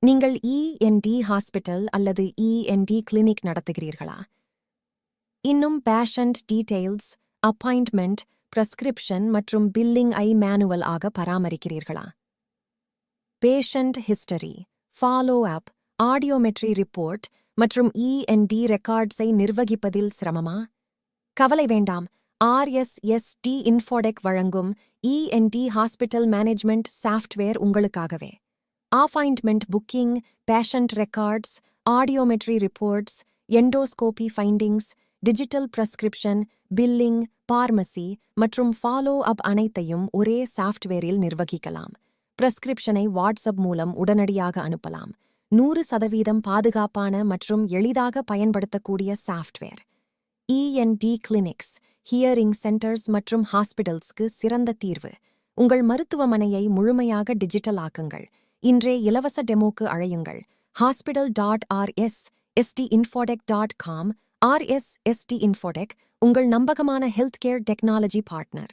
நீங்கள் ENT hospital அல்லது ENT clinic நடத்துகிறீர்களா? இன்னும் பேஷண்ட் டீடெயில்ஸ், அப்பாயின்ட்மெண்ட், பிரெஸ்கிரிப்ஷன் மற்றும் பில்லிங் மேனுவல் ஆக பராமரிக்கிறீர்களா? Patient history, follow up, audiometry report மற்றும் இஎன்டி ரெக்கார்ட்ஸை நிர்வகிப்பதில் சிரமமா? கவலை வேண்டாம். RSST இன்ஃபோடெக் வழங்கும் இஎன்டி ஹாஸ்பிட்டல் மேனேஜ்மெண்ட் சாஃப்ட்வேர் உங்களுக்காகவே. Appointment booking, patient records, audiometry reports, endoscopy findings, digital prescription, billing, pharmacy மற்றும் ஃபாலோ அப் அனைத்தையும் ஒரே சாஃப்ட்வேரில் நிர்வகிக்கலாம். பிரெஸ்கிரிப்ஷனை வாட்ஸ்அப் மூலம் உடனடியாக அனுப்பலாம். 100% பாதுகாப்பான மற்றும் எளிதாக பயன்படுத்தக்கூடிய software. ENT clinics, hearing centres மற்றும் ஹாஸ்பிட்டல்ஸ்க்கு சிறந்த தீர்வு. உங்கள் மருத்துவமனையை முழுமையாக டிஜிட்டல் ஆக்குங்கள். இன்றே இலவச டெமோக்கு அழையுங்கள். hospital.rsstinfodec.com. RSST இன்ஃபோடெக், உங்கள் நம்பகமான ஹெல்த்கேர் டெக்னாலஜி பார்ட்னர்.